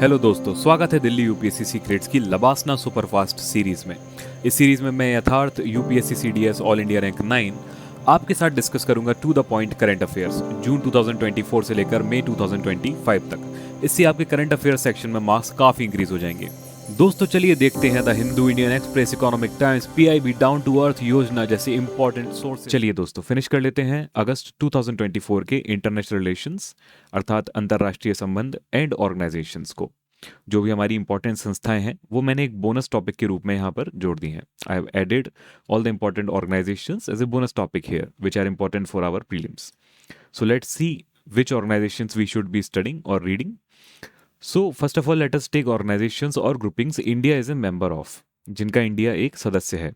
Hello दोस्तों, स्वागत है दिल्ली यूपीएससी सीक्रेट्स की लबासना सुपरफास्ट सीरीज में। इस सीरीज में मैं Yatharth UPSC CDS all India rank 9 आपके साथ डिस्कस करूंगा to the point current affairs June 2024 से लेकर मई 2025 तक। इससे आपके करंट अफेयर्स सेक्शन में मार्क्स काफी इंक्रीज हो जाएंगे। दोस्तों चलिए देखते हैं the Hindu, Indian Express, Economic Times, PIB, Down to Earth Yojana जैसे इंपॉर्टेंट सोर्स। चलिए दोस्तों फिनिश कर लेते हैं अगस्त 2024 के इंटरनेशनल रिलेशंस अर्थात अंतर्राष्ट्रीय संबंध एंड ऑर्गेनाइजेशंस को। जो भी हमारी इंपॉर्टेंट संस्थाएं हैं वो मैंने एक बोनस टॉपिक के रूप में यहाँ पर जोड़ दी हैं। I have added all the important organisations as a bonus topic here which are important for our prelims. So let's see which organizations we should be studying or reading. So first of all let us take organizations or groupings India is a member of, जिनका India एक सदस्य है।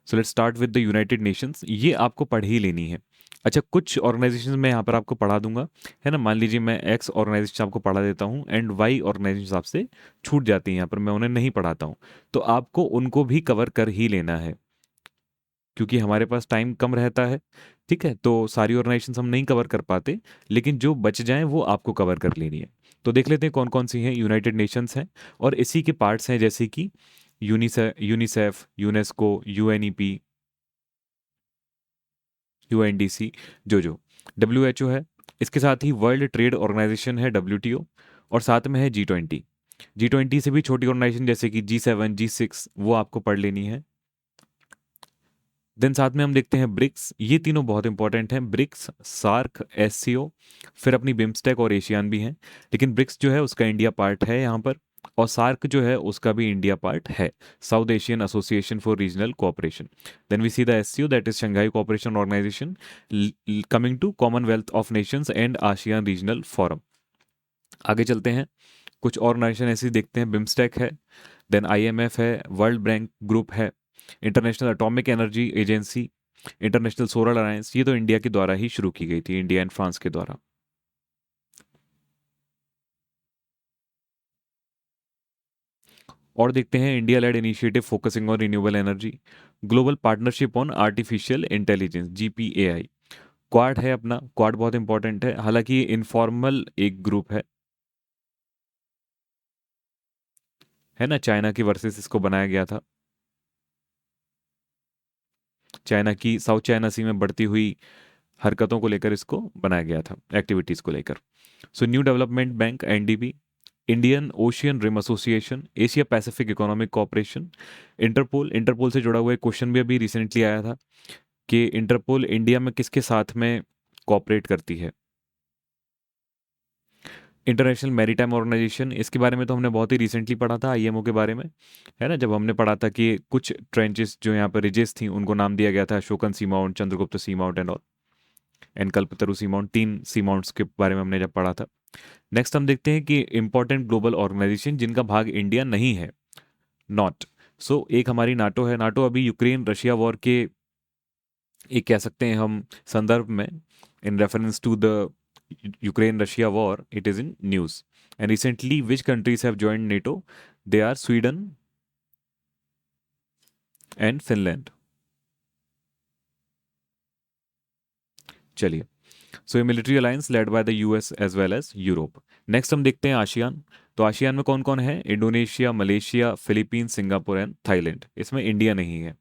So let's start with the United Nations, ये आपको पढ़ ही लेनी है। अच्छा, कुछ ऑर्गेनाइजेशंस मैं यहाँ पर आपको पढ़ा दूंगा, है ना। मान लीजिए मैं एक्स ऑर्गेनाइजेशन आपको पढ़ा देता हूँ एंड वाई ऑर्गेनाइजेशन आपसे छूट जाती हैं, यहाँ पर मैं उन्हें नहीं पढ़ाता हूँ, तो आपको उनको भी कवर कर ही लेना है क्योंकि हमारे पास टाइम कम रहता है। ठीक है, तो सारी ऑर्गेनाइजेशंस हम नहीं कवर कर पाते, लेकिन जो बच जाएं वो आपको कवर कर लेनी है। तो देख लेते हैं कौन कौन सी हैं। यूनाइटेड नेशंस हैं और इसी के पार्ट्स हैं जैसे कि यूनिसेफ, यूनेस्को, यूएनईपी, यूएनडीसी, जो डब्ल्यूएचओ है। इसके साथ ही वर्ल्ड ट्रेड ऑर्गेनाइजेशन है डब्ल्यूटीओ, और साथ में है जी20। जी20 से भी छोटी ऑर्गेनाइजेशन जैसे कि जी7, जी6 वो आपको पढ़ लेनी है। देन साथ में हम देखते हैं ब्रिक्स, ये तीनों बहुत इंपॉर्टेंट हैं। ब्रिक्स, सार्क, एससीओ, फिर अपनी बिम्स्टेक और एशियान भी हैं, लेकिन ब्रिक्स जो है उसका इंडिया पार्ट है यहाँ पर, और सार्क जो है उसका भी इंडिया पार्ट है, South Asian association for regional cooperation. Then we see the SCO that is Shanghai cooperation organisation, coming to Commonwealth of Nations and ASEAN regional forum. आगे चलते हैं, कुछ और ऑर्गेनाइजेशन ऐसी देखते हैं। बिम्स्टेक है, देन आईएमएफ है, वर्ल्ड बैंक ग्रुप है, international atomic energy agency, international solar alliance, ये तो इंडिया के द्वारा ही शुरू की गई थी, इंडिया एंड फ्रांस के द्वारा। और देखते हैं India led initiative focusing on renewable energy, global partnership on artificial intelligence, GPAI. Quad है अपना, क्वाड बहुत इंपॉर्टेंट है, हालांकि ये इनफॉर्मल एक ग्रुप है ना। चाइना की वर्सेस इसको बनाया गया था, चाइना की साउथ चाइना सी में बढ़ती हुई हरकतों को लेकर इसको बनाया गया था, एक्टिविटीज को लेकर। So new development bank, NDB, Indian Ocean rim association, Asia Pacific economic cooperation, Interpol. Interpol से जुड़ा हुआ एक क्वेश्चन भी अभी रिसेंटली आया था कि इंटरपोल इंडिया में किसके साथ में कॉपरेट करती है। इंटरनेशनल मैरीटाइम ऑर्गेनाइजेशन, इसके बारे में तो हमने बहुत ही रिसेंटली पढ़ा था आईएमओ के बारे में, है ना। जब हमने पढ़ा था कि कुछ ट्रेंचेस जो यहाँ पर रिजेस थी उनको नाम दिया गया था Ashokan seamount, Chandragupta seamount and all, and Kalpataru seamount, 3 seamounts के बारे में हमने जब पढ़ा था। नेक्स्ट हम देखते हैं कि इंपॉर्टेंट ग्लोबल ऑर्गेनाइजेशन जिनका भाग इंडिया नहीं है, नॉट। सो एक हमारी नाटो है। नाटो अभी यूक्रेन रशिया वॉर के एक कह सकते हैं हम संदर्भ में, in reference to the Ukraine Russia war, it is in news. And recently which countries have joined NATO, they are Sweden and Finland. चलिए, सो ये military alliance led by the US as well as Europe. Next हम देखते हैं ASEAN. तो ASEAN में कौन कौन है, Indonesia, Malaysia, Philippines, Singapore and Thailand. इसमें इंडिया नहीं है।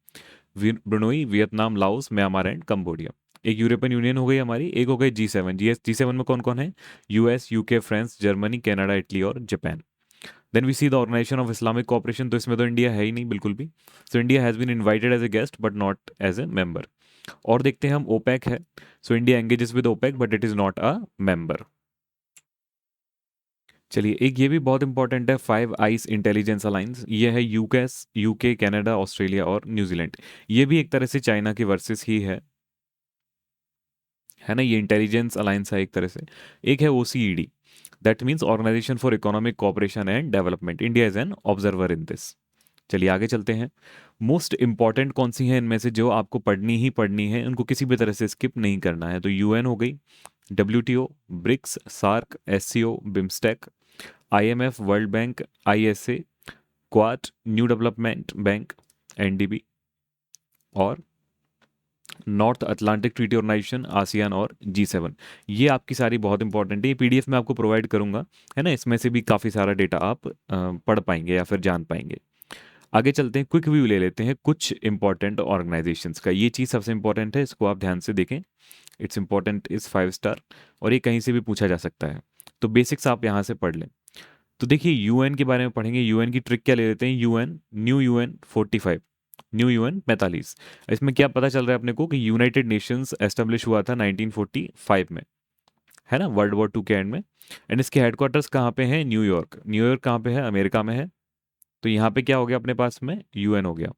Brunei, Vietnam, Laos, Myanmar and Cambodia. एक यूरोपियन यूनियन हो गई हमारी, एक हो गई जी7। जी7 में कौन कौन है, US, UK, France, Germany, Canada, Italy और Japan. Then we see the Organisation of Islamic Cooperation, तो इसमें तो इंडिया है ही नहीं बिल्कुल भी। So India has been invited as a guest but not as a member. और देखते हैं हम, ओपेक है। So India engages with OPEC but it is not a member. चलिए, एक ये भी बहुत इंपॉर्टेंट है, फाइव आइस इंटेलिजेंस अलायंस। ये है यूकेस, यूके, कनाडा, ऑस्ट्रेलिया और न्यूजीलैंड। ये भी एक तरह से चाइना की वर्सेस ही है ना। ये इंटेलिजेंस अलायंस है एक तरह से। एक है OECD, that means Organisation for Economic Cooperation and Development. India is an observer in this. चलिए आगे चलते हैं। मोस्ट इंपॉर्टेंट कौन सी है इनमें से जो आपको पढ़नी ही पढ़नी है, उनको किसी भी तरह से स्किप नहीं करना है। तो यूएन हो गई, WTO, BRICS, SAARC, SCO, BIMSTEC, IMF, World Bank, ISA, Quad, New development bank, NDB, और North Atlantic Treaty Organisation, ASEAN और G7। ये आपकी सारी बहुत इंपॉर्टेंट है, ये पीडीएफ में आपको प्रोवाइड करूंगा, है ना। इसमें से भी काफ़ी सारा डेटा आप पढ़ पाएंगे या फिर जान पाएंगे। आगे चलते हैं, क्विक व्यू ले लेते हैं कुछ इंपॉर्टेंट ऑर्गेनाइजेशंस का। ये चीज़ सबसे इंपॉर्टेंट है, इसको आप ध्यान से देखें। इट्स इंपॉर्टेंट इज़ 5 स्टार, और ये कहीं से भी पूछा जा सकता है, तो बेसिक्स आप यहाँ से पढ़ लें। तो देखिए यूएन के बारे में पढ़ेंगे। यूएन की ट्रिक क्या ले लेते हैं, UN new UN 45, new UN 45। इसमें क्या पता चल रहा है अपने को कि यूनाइटेड नेशंस एस्टेब्लिश हुआ था 1945 में, है ना, वर्ल्ड वॉर 2 के एंड में। एंड इसके हेडक्वार्टर्स कहाँ पे हैं, न्यूयॉर्क। न्यूयॉर्क कहाँ पे है, अमेरिका में है। तो यहाँ पे क्या हो गया अपने पास में, यूएन हो गया।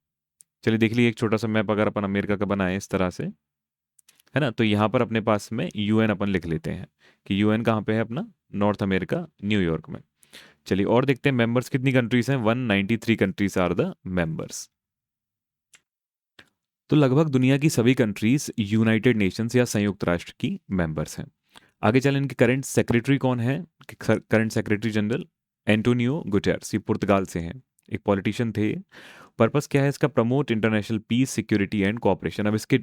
चलिए देख लीजिए एक छोटा सा मैप अगर अपन अमेरिका का बनाए इस तरह से, है ना, तो यहाँ पर अपने पास में यूएन अपन लिख लेते हैं कि यूएन कहाँ पे है अपना, नॉर्थ अमेरिका, न्यूयॉर्क में। चलिए और देखते हैं मेंबर्स कितनी कंट्रीज हैं, 193 कंट्रीज आर द मेंबर्स। तो लगभग दुनिया की सभी कंट्रीज यूनाइटेड नेशंस या संयुक्त राष्ट्र की मेंबर्स हैं। आगे चलें, इनके करंट सेक्रेटरी कौन है, current secretary general Antonio Guterres, ये पुर्तगाल से हैं, एक पॉलिटिशियन थे। पर्पस क्या है इसका, promote international peace, security and cooperation. अब इसके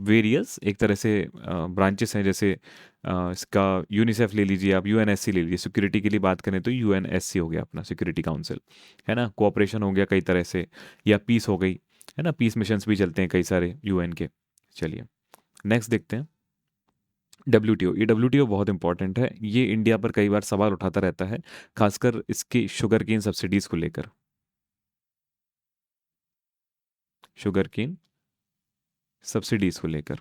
वेरियस एक तरह से ब्रांचेस हैं, जैसे इसका यूनिसेफ ले लीजिए आप, यूएनएससी ले लीजिए। सिक्योरिटी के लिए बात करें तो यूएनएससी हो गया अपना सिक्योरिटी काउंसिल, है ना। कोऑपरेशन हो गया कई तरह से, या पीस हो गई, है ना, पीस मिशंस भी चलते हैं कई सारे यूएन के। चलिए नेक्स्ट देखते हैं, डब्ल्यूटीओ। ये डब्ल्यूटीओ बहुत इंपॉर्टेंट है, ये इंडिया पर कई बार सवाल उठाता रहता है, खासकर इसकी शुगर केन सब्सिडीज को लेकर। शुगर केन सब्सिडीज को लेकर।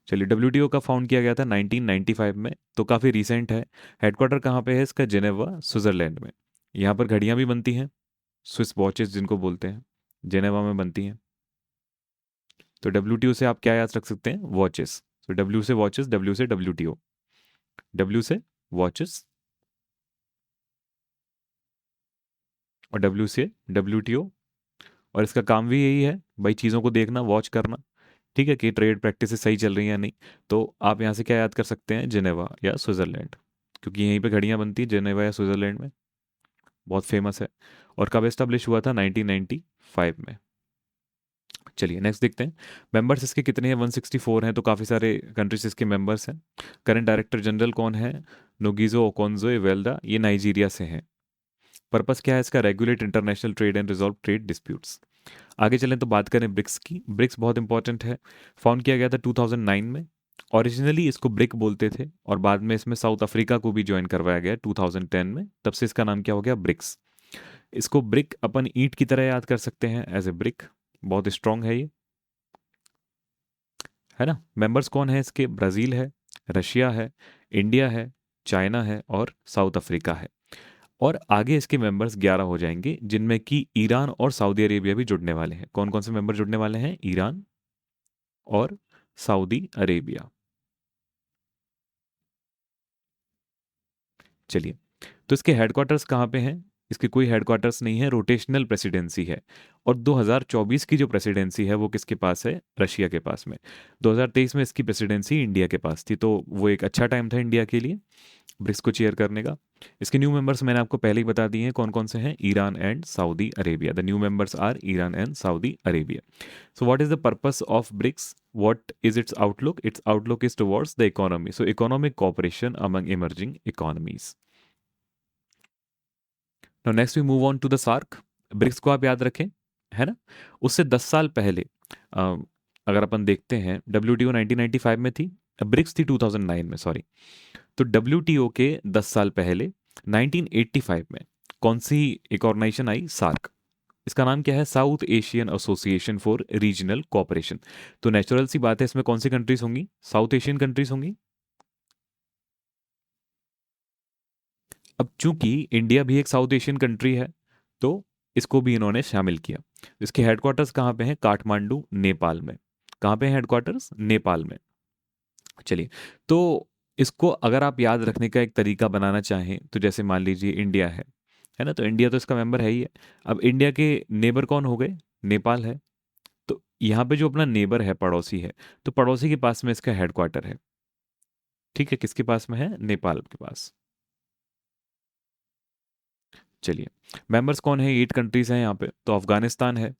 चलिए डब्ल्यूटीओ का फाउंड किया गया था 1995 में, तो काफ़ी रिसेंट है। हेडक्वार्टर कहाँ पे है इसका, जेनेवा, स्विट्जरलैंड में। यहाँ पर घड़ियाँ भी बनती हैं, स्विस वॉचेस जिनको बोलते हैं, जेनेवा में बनती हैं। तो डब्ल्यूटीओ से आप क्या याद रख सकते हैं, वॉचेस। तो डब्ल्यू से वॉचेस, डब्ल्यू से डब्ल्यूटीओ, डब्ल्यू से वॉचेस और डब्ल्यू से डब्ल्यूटीओ। और इसका काम भी यही है भाई, चीज़ों को देखना, वॉच करना, ठीक है, कि ट्रेड प्रैक्टिसेस सही चल रही हैं या नहीं। तो आप यहाँ से क्या याद कर सकते हैं, जेनेवा या स्विट्जरलैंड, क्योंकि यहीं पे घड़ियाँ बनती हैं जेनेवा या स्विट्जरलैंड में, बहुत फेमस है। और कब एस्टेब्लिश हुआ था, 1995 में। चलिए नेक्स्ट देखते हैं, मेंबर्स इसके कितने हैं, 164 हैं, तो काफ़ी सारे कंट्रीज इसके मेंबर्स हैं। करंट डायरेक्टर जनरल कौन है, नोगिजो ओकोन्जो इवेल्डा, ये नाइजीरिया से हैं। पर्पस क्या है इसका, regulate international trade and resolve trade disputes. आगे चलें तो बात करें ब्रिक्स की। ब्रिक्स बहुत इंपॉर्टेंट है, फाउंड किया गया था 2009 में। ओरिजिनली इसको ब्रिक बोलते थे, और बाद में इसमें साउथ अफ्रीका को भी ज्वाइन करवाया गया 2010 में, तब से इसका नाम क्या हो गया, ब्रिक्स। इसको ब्रिक अपन ईंट की तरह याद कर सकते हैं, एज ए ब्रिक, बहुत स्ट्रांग है ये, है ना। मेंबर्स कौन है इसके, ब्राज़ील है, रशिया है, इंडिया है, चाइना है और साउथ अफ्रीका है। और आगे इसके मेंबर्स 11 हो जाएंगे, जिनमें कि ईरान और सऊदी अरेबिया भी जुड़ने वाले हैं। कौन कौन से मेंबर जुड़ने वाले हैं, ईरान और सऊदी अरेबिया। चलिए, तो इसके हेडक्वार्टर्स कहाँ पे हैं, इसके कोई हेडक्वार्टर्स नहीं है, रोटेशनल प्रेसिडेंसी है। और 2024 की जो प्रेसिडेंसी है वो किसके पास है, रशिया के पास में। 2023 में इसकी प्रेसिडेंसी इंडिया के पास थी, तो वो एक अच्छा टाइम था इंडिया के लिए ब्रिक्स को चेयर करने का। इसके न्यू मेंबर्स मैंने आपको पहले ही बता दिए हैं कौन कौन से हैं, Iran and Saudi Arabia. The new members are Iran and Saudi Arabia. So what is the purpose of BRICS, what is its outlook, its outlook is towards the economy, so economic cooperation among emerging economies. Now next we move on to the SAARC. BRICS को आप याद रखें, है ना। उससे 10 साल पहले अ, अगर अपन देखते हैं, डब्ल्यूटीओ 1995 में थी, ब्रिक्स थी 2009 में, सॉरी। तो डब्ल्यूटीओ के 10 साल पहले 1985 में कौन सी एक ऑर्गेनाइजेशन आई, सार्क। इसका नाम क्या है, South Asian association for regional cooperation. तो नेचुरल सी बात है, इसमें कौन सी कंट्रीज होंगी, साउथ एशियन कंट्रीज होंगी। अब चूंकि इंडिया भी एक साउथ एशियन कंट्री है, तो इसको भी इन्होंने शामिल किया। इसके हेडक्वार्टर्स कहाँ पे हैं, काठमांडू, नेपाल में। कहाँ पे हेडक्वार्टर्स, नेपाल में। चलिए, तो इसको अगर आप याद रखने का एक तरीका बनाना चाहें, तो जैसे मान लीजिए इंडिया है ना, तो इंडिया तो इसका मेंबर है ही है। अब इंडिया के नेबर कौन हो गए, नेपाल है। तो यहाँ पे जो अपना नेबर है, पड़ोसी है, तो पड़ोसी के पास में इसका हेडक्वार्टर है, ठीक है, किसके पास में है, नेपाल के पास। चलिए, मेंबर्स कौन है, 8 कंट्रीज हैं यहाँ पे, तो अफगानिस्तान है,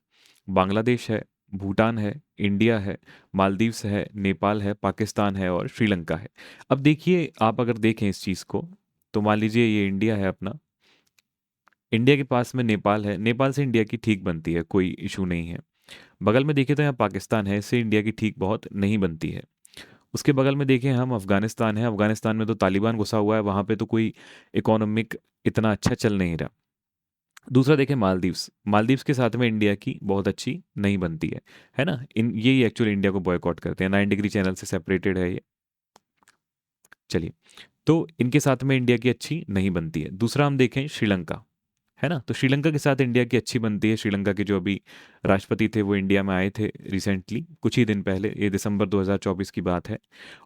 बांग्लादेश है, भूटान है, इंडिया है, मालदीव्स है, नेपाल है, पाकिस्तान है और श्रीलंका है। अब देखिए, आप अगर देखें इस चीज़ को, तो मान लीजिए ये इंडिया है अपना, इंडिया के पास में नेपाल है, नेपाल से इंडिया की ठीक बनती है, कोई इशू नहीं है। बगल में देखिए तो यहाँ पाकिस्तान है, इससे इंडिया की ठीक बहुत नहीं बनती है। उसके बगल में देखें हम, अफगानिस्तान है, अफगानिस्तान में तो तालिबान घुसा हुआ है, वहाँ पे तो कोई इकोनॉमिक इतना अच्छा चल नहीं रहा। दूसरा देखें मालदीव्स, मालदीव्स के साथ में इंडिया की बहुत अच्छी नहीं बनती है ना। इन यही एक्चुअली इंडिया को बॉयकॉट करते हैं, 9 डिग्री चैनल से सेपरेटेड है ये। चलिए, तो इनके साथ में इंडिया की अच्छी नहीं बनती है। दूसरा हम देखें श्रीलंका, है ना, तो श्रीलंका के साथ इंडिया की अच्छी बनती है। श्रीलंका के जो अभी राष्ट्रपति थे वो इंडिया में आए थे रिसेंटली, कुछ ही दिन पहले, ये दिसंबर 2024 की बात है,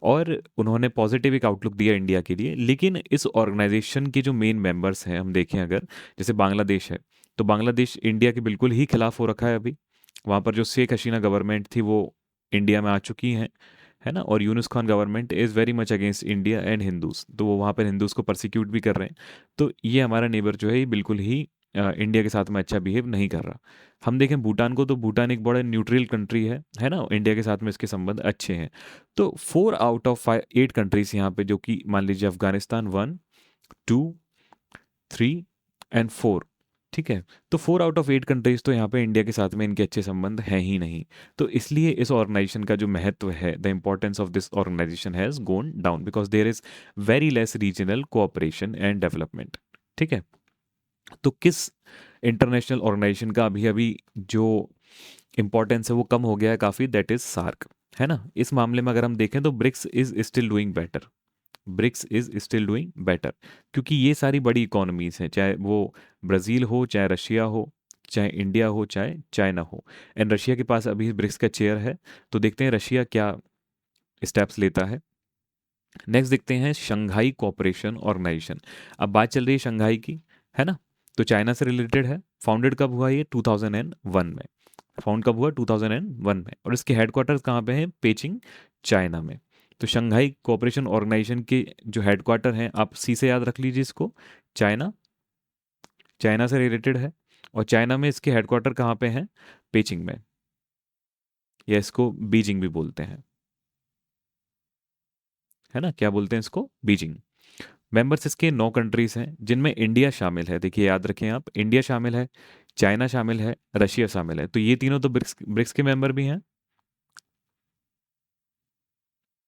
और उन्होंने पॉजिटिव एक आउटलुक दिया इंडिया के लिए। लेकिन इस ऑर्गेनाइजेशन के जो मेन मेंबर्स हैं, हम देखें अगर, जैसे बांग्लादेश है, तो बांग्लादेश इंडिया के बिल्कुल ही खिलाफ हो रखा है अभी। वहाँ पर जो शेख हसीना गवर्नमेंट थी वो इंडिया में आ चुकी है ना, और Yunus Khan government is very much against India and Hindus, तो वो वहाँ पर हिंदूज को परसिक्यूट भी कर रहे हैं। तो ये हमारा नेबर जो है ये बिल्कुल ही इंडिया के साथ में अच्छा बिहेव नहीं कर रहा। हम देखें भूटान को, तो भूटान एक बड़ा न्यूट्रल कंट्री है ना, इंडिया के साथ में इसके संबंध अच्छे हैं। तो 4 आउट ऑफ 8 कंट्रीज यहाँ पे, जो कि मान लीजिए अफगानिस्तान 1, 2, 3 एंड 4, ठीक है, तो 4 आउट ऑफ 8 कंट्रीज तो यहाँ पे इंडिया के साथ में इनके अच्छे संबंध हैं ही नहीं। तो इसलिए इस ऑर्गेनाइजेशन का जो महत्व है, the importance of this organisation has gone down because there is very less regional cooperation and development. ठीक है, तो किस इंटरनेशनल ऑर्गेनाइजेशन का अभी अभी जो इम्पोर्टेंस है वो कम हो गया है काफ़ी, दैट इज सार्क, है ना। इस मामले में अगर हम देखें तो BRICS is still doing better, BRICS is still doing better, क्योंकि ये सारी बड़ी इकोनॉमीज हैं, चाहे वो ब्राज़ील हो, चाहे रशिया हो, चाहे इंडिया हो, चाहे चाइना हो। एंड रशिया के पास अभी ब्रिक्स का चेयर है, तो देखते हैं रशिया क्या स्टेप्स लेता है। नेक्स्ट देखते हैं शंघाई कोऑपरेशन ऑर्गेनाइजेशन। अब बात चल रही है शंघाई की, है ना, तो चाइना से रिलेटेड है। फाउंडेड कब हुआ ये? 2001 में। फाउंड कब हुआ? 2001 में। और इसके हेडक्वार्टर्स कहाँ पे हैं? पेचिंग, चाइना में। तो शंघाई कोऑपरेशन ऑर्गेनाइजेशन के जो हेडक्वार्टर हैं, आप सी से याद रख लीजिए इसको, चाइना, चाइना से रिलेटेड है। और चाइना में इसके हेडक्वार्टर कहाँ पे हैं? पेचिंग में, या इसको बीजिंग भी बोलते हैं, है ना, क्या बोलते हैं इसको? बीजिंग। मेंबर्स इसके 9 कंट्रीज हैं जिनमें इंडिया शामिल है। देखिए याद रखें आप, इंडिया शामिल है, चाइना शामिल है, रशिया शामिल है, तो ये तीनों तो ब्रिक्स ब्रिक्स के मेंबर भी हैं।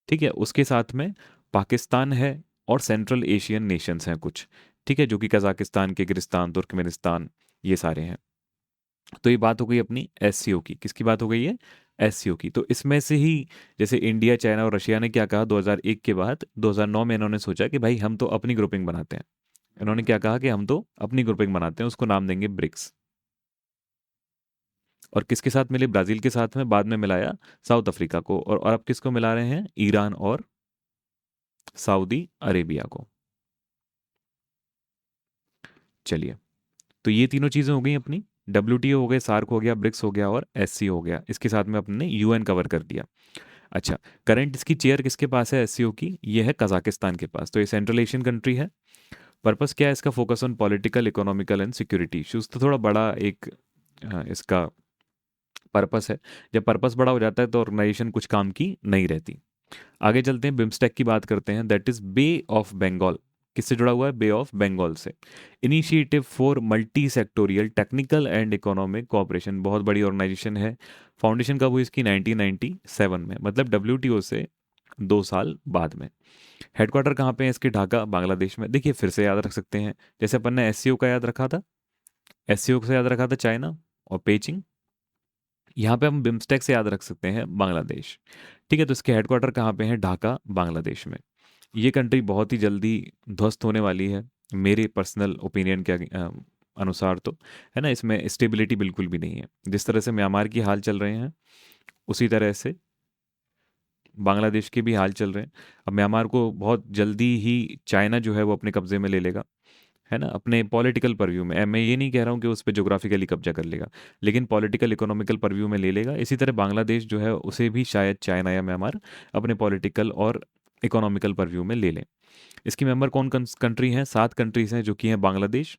ठीक है, उसके साथ में पाकिस्तान है और सेंट्रल एशियन नेशंस हैं कुछ, ठीक है, जो कि कजाकिस्तान, किर्गिस्तान, तुर्कमेनिस्तान, ये सारे हैं। तो ये बात हो गई अपनी एससीओ की। किसकी बात हो गई है? एससीओ की। तो इसमें से ही, जैसे इंडिया, चाइना और रशिया ने क्या कहा 2001 के बाद, 2009 में इन्होंने सोचा कि भाई हम तो अपनी ग्रुपिंग बनाते हैं। इन्होंने क्या कहा कि हम तो अपनी ग्रुपिंग बनाते हैं, उसको नाम देंगे ब्रिक्स। और किसके साथ मिले? ब्राजील के साथ में, बाद में मिलाया साउथ अफ्रीका को, और अब किसको मिला रहे हैं? ईरान और सऊदी अरेबिया को। चलिए, तो ये तीनों चीज़ें हो गई अपनी, डब्ल्यूटीओ हो गए, सार्क हो गया, ब्रिक्स हो गया और एससीओ हो गया। इसके साथ में अपने यूएन कवर कर दिया। अच्छा, करंट इसकी चेयर किसके पास है एससीओ की? ये है कजाकिस्तान के पास। तो ये सेंट्रल एशियन कंट्री है। पर्पस क्या है इसका? Focus on political, economical and security issues. तो थोड़ा बड़ा एक इसका पर्पस है। जब पर्पस बड़ा हो जाता है तो ऑर्गेनाइजेशन कुछ काम की नहीं रहती। आगे चलते हैं, बिम्स्टेक की बात करते हैं, that is bay of Bengal. किससे जुड़ा हुआ है? बे ऑफ बंगाल से। Initiative for multi sectoral technical and economic cooperation, बहुत बड़ी ऑर्गेनाइजेशन है। फाउंडेशन कब हुई इसकी? 1997 में, मतलब डब्ल्यूटीओ से 2 साल बाद में। हेडक्वार्टर कहाँ पे है इसके? ढाका, बांग्लादेश में। देखिए फिर से याद रख सकते हैं, जैसे अपन ने एससीओ का याद रखा था, एससीओ से याद रखा था चाइना और पेचिंग, यहाँ पे हम बिम्स्टेक से याद रख सकते हैं बांग्लादेश। ठीक है, तो इसके हेडक्वार्टर कहाँ पे हैं? ढाका, बांग्लादेश में। ये कंट्री बहुत ही जल्दी ध्वस्त होने वाली है, मेरे पर्सनल ओपिनियन के अनुसार तो, है ना। इसमें स्टेबिलिटी बिल्कुल भी नहीं है। जिस तरह से म्यांमार की हाल चल रहे हैं, उसी तरह से बांग्लादेश के भी हाल चल रहे हैं। अब म्यांमार को बहुत जल्दी ही चाइना जो है वो अपने कब्जे में ले लेगा, है ना, अपने पॉलिटिकल परव्यू में। मैं ये नहीं कह रहा हूँ कि उस पर जोग्राफिकली कब्जा कर लेगा, लेकिन पॉलिटिकल इकोनॉमिकल परव्यू में ले लेगा। इसी तरह बांग्लादेश जो है उसे भी शायद चाइना या म्यांमार अपने पॉलिटिकल और इकोनॉमिकल परव्यू में ले लें। इसकी मेंबर कौन कंट्री हैं? 7 कंट्रीज हैं, जो कि हैं बांग्लादेश,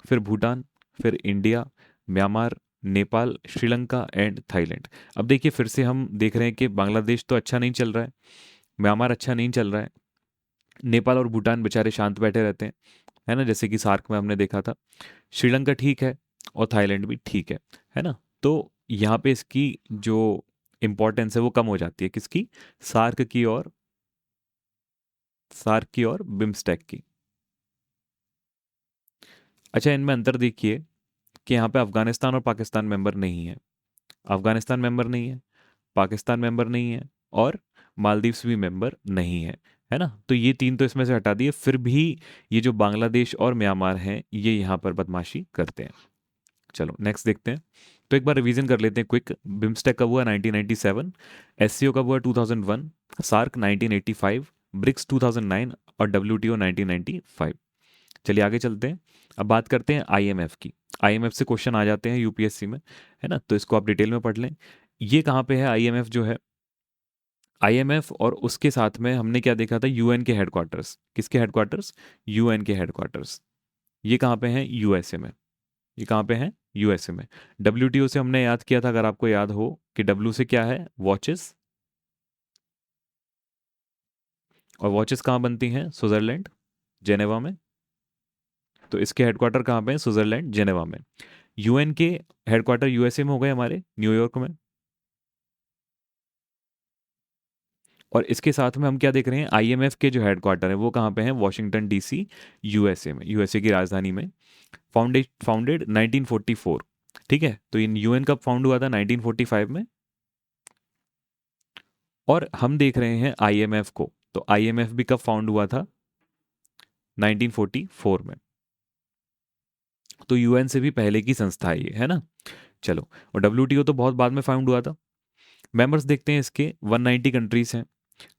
फिर भूटान, फिर India, Myanmar, Nepal, Sri Lanka and Thailand. अब देखिए फिर से हम देख रहे हैं कि बांग्लादेश तो अच्छा नहीं चल रहा है, म्यांमार अच्छा नहीं चल रहा है, नेपाल और भूटान बेचारे शांत बैठे रहते हैं, है ना, जैसे कि सार्क में हमने देखा था। श्रीलंका ठीक है और थाईलैंड भी ठीक है ना। तो यहाँ पे इसकी जो इम्पोर्टेंस है वो कम हो जाती है, किसकी, सार्क की और बिम्स्टेक की। अच्छा, इनमें अंतर देखिए कि यहाँ पे अफगानिस्तान और पाकिस्तान मेंबर नहीं है, अफगानिस्तान मेंबर नहीं है, पाकिस्तान मेंबर नहीं है, और मालदीव्स भी मेंबर नहीं है ना। तो ये तीन तो इसमें से हटा दिए, फिर भी ये जो बांग्लादेश और म्यांमार हैं ये यहाँ पर बदमाशी करते हैं। चलो नेक्स्ट देखते हैं। तो एक बार रिवीजन कर लेते हैं क्विक। बिम्स्टेक कब हुआ, 1997। एससीओ कब हुआ, 2001। सार्क 1985। ब्रिक्स 2009। और डब्ल्यूटीओ 1995। चलिए आगे चलते हैं। अब बात करते हैं आईएमएफ की। आईएमएफ से क्वेश्चन आ जाते हैं यूपीएससी में, है ना, तो इसको आप डिटेल में पढ़ लें। ये कहाँ पे है आईएमएफ जो है, आईएमएफ और उसके साथ में हमने क्या देखा था, यूएन के हेडक्वार्टर्स। किसके हेडक्वार्टर्स, यूएन के हेडक्वार्टर्स। ये कहाँ पे हैं, यूएसए में। ये कहाँ पे हैं, यूएसए में। डब्ल्यूटीओ से हमने याद किया था, अगर आपको याद हो, कि डब्ल्यू से क्या है, वॉचेस, और वॉचेस कहाँ बनती हैं, स्विट्जरलैंड, जेनेवा में। तो इसके हेडक्वार्टर कहाँ पे हैं, स्विट्जरलैंड, जेनेवा में। यूएन के हेडक्वार्टर यूएसए में हो गए हमारे, न्यूयॉर्क में। और इसके साथ में हम क्या देख रहे हैं, आईएमएफ के जो हेडक्वार्टर है वो कहाँ पे हैं, वॉशिंगटन डीसी, यूएसए में, यूएसए की राजधानी में। फाउंडेड 1944। ठीक है, तो इन यूएन कब फाउंड हुआ था, 1945 में। और हम देख रहे हैं आईएमएफ को, तो आईएमएफ भी कब फाउंड हुआ था, 1944 में। तो यूएन से भी पहले की संस्था है ये, है ना। चलो, और डब्ल्यूटीओ तो बहुत बाद में फाउंड हुआ था। मेंबर्स देखते हैं इसके, 190 कंट्रीज हैं।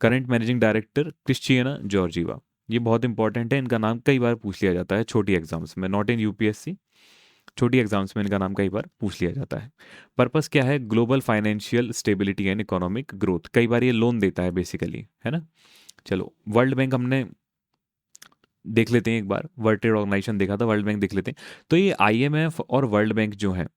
Current managing director Kristalina Georgieva. ये बहुत इंपॉर्टेंट है, इनका नाम कई बार पूछ लिया जाता है छोटी एग्जाम्स में, नॉट इन यूपीएससी, छोटी एग्जाम्स में इनका नाम कई बार पूछ लिया जाता है। पर्पस क्या है, global financial stability and economic growth. कई बार ये लोन देता है बेसिकली, है ना। चलो, वर्ल्ड बैंक हमने देख लेते हैं एक बार, वर्ल्ड ट्रेड ऑर्गेनाइजेशन देखा था, वर्ल्ड बैंक देख लेते हैं। तो ये आईएमएफ और वर्ल्ड बैंक जो है,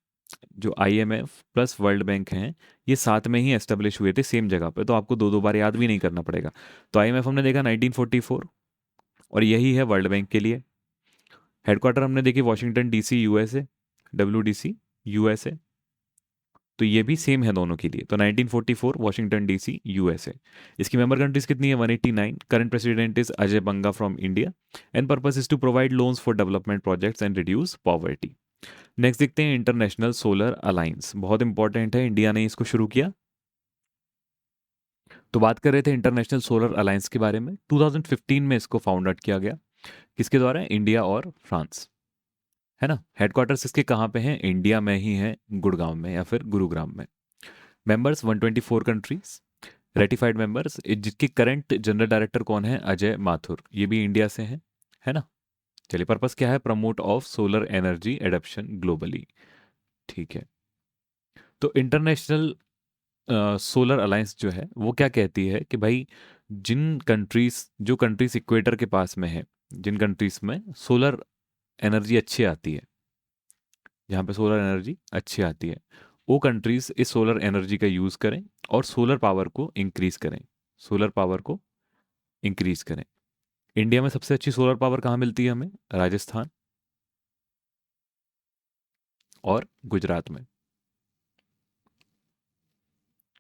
जो आईएमएफ प्लस वर्ल्ड बैंक हैं, ये साथ में ही एस्टेब्लिश हुए थे सेम जगह पे, तो आपको दो दो बार याद भी नहीं करना पड़ेगा। तो आईएमएफ हमने देखा 1944, और यही है वर्ल्ड बैंक के लिए। हेडक्वार्टर हमने देखी वॉशिंगटन डीसी, यूएसए, डब्ल्यूडीसी, यूएसए। तो ये भी सेम है दोनों के लिए, तो 1944 वॉशिंगटन डीसी, यूएसए। इसकी मेंबर कंट्रीज कितनी है, 189। Current president is Ajay Banga from India. And purpose is to provide loans for development projects and reduce poverty. Next देखते हैं इंटरनेशनल सोलर अलायंस, बहुत इंपॉर्टेंट है, इंडिया ने इसको शुरू किया। तो बात कर रहे थे इंटरनेशनल सोलर अलायंस के बारे में, 2015 में इसको फाउंडेड किया गया। किसके द्वारा, इंडिया और फ्रांस, है ना। हेडक्वार्टर्स इसके कहाँ पे हैं, इंडिया में ही है, गुड़गांव में या फिर गुरुग्राम में। Members 124 countries. रेटिफाइड मेंबर्स, जिसके करंट जनरल डायरेक्टर कौन है, अजय माथुर, ये भी इंडिया से हैं, है ना। चलिए, पर्पस क्या है, promote of solar energy adaption globally. ठीक है। तो इंटरनेशनल सोलर अलायंस जो है वो क्या कहती है कि भाई, जिन कंट्रीज, जो कंट्रीज इक्वेटर के पास में है, जिन कंट्रीज में सोलर एनर्जी अच्छी आती है, जहाँ पे सोलर एनर्जी अच्छी आती है, वो कंट्रीज इस सोलर एनर्जी का यूज़ करें और सोलर पावर को इंक्रीज करें, सोलर पावर को इंक्रीज करें। इंडिया में सबसे अच्छी सोलर पावर कहाँ मिलती है हमें, राजस्थान और गुजरात में,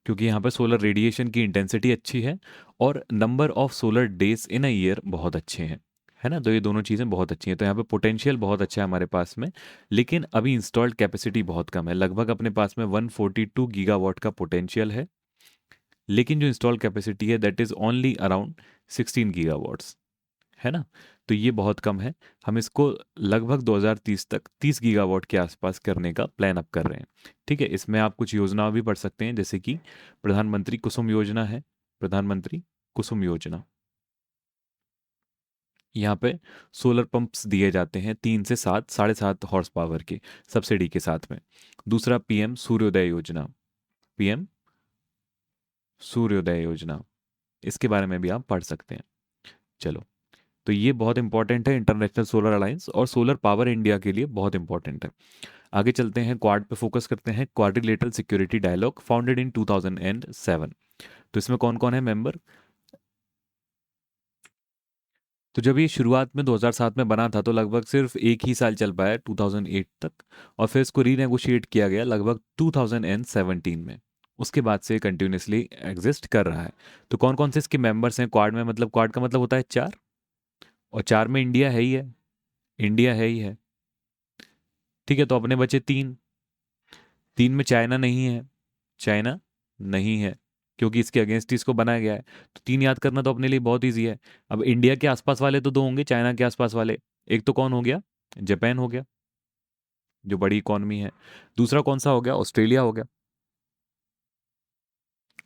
क्योंकि यहाँ पर सोलर रेडिएशन की इंटेंसिटी अच्छी है और number of solar days in a year बहुत अच्छे हैं, है ना। तो ये दोनों चीज़ें बहुत अच्छी हैं, तो यहाँ पे पोटेंशियल बहुत अच्छा है हमारे पास में। लेकिन अभी इंस्टॉल्ड कैपेसिटी बहुत कम है, लगभग अपने पास में 142 गीगावाट का पोटेंशियल है, लेकिन जो इंस्टॉल कैपेसिटी है that is only around 16 gigawatts, है ना। तो ये बहुत कम है। हम इसको लगभग 2030 तक 30 गीगावाट के आसपास करने का प्लान अप कर रहे हैं। ठीक है, इसमें आप कुछ योजनाएं भी पढ़ सकते हैं, जैसे कि प्रधानमंत्री कुसुम योजना है, प्रधानमंत्री कुसुम योजना। यहाँ पे सोलर पंप्स दिए जाते हैं 3 से 7, 7.5 हॉर्स पावर के सब्सिडी के साथ में। दूसरा पीएम सूर्योदय योजना, पीएम सूर्योदय योजना, इसके बारे में भी आप पढ़ सकते हैं। चलो, तो ये बहुत इंपॉर्टेंट है, इंटरनेशनल सोलर अलायंस और सोलर पावर इंडिया के लिए बहुत इंपॉर्टेंट है। आगे चलते हैं, क्वाड पे फोकस करते हैं। Quadrilateral security dialogue founded in 2007। तो इसमें कौन कौन है मेंबर? तो जब ये शुरुआत में 2007 में बना था तो लगभग सिर्फ एक ही साल चल पाया 2008 तक, और फिर इसको रीनेगोशिएट किया गया लगभग 2017 में। उसके बाद से कंटिन्यूसली एग्जिस्ट कर रहा है। तो कौन कौन से इसके मेंबर्स हैं क्वाड में? मतलब क्वाड का मतलब होता है चार, और चार में इंडिया है ही है, इंडिया है ही है। ठीक है, तो अपने बचे तीन। तीन में चाइना नहीं है, चाइना नहीं है, क्योंकि इसके अगेंस्ट इसको बनाया गया है। तो तीन याद करना तो अपने लिए बहुत ईजी है। अब इंडिया के आसपास वाले तो दो होंगे, चाइना के आसपास वाले। एक तो कौन हो गया? जापान हो गया, जो बड़ी इकॉनमी है। दूसरा कौन सा हो गया? ऑस्ट्रेलिया हो गया।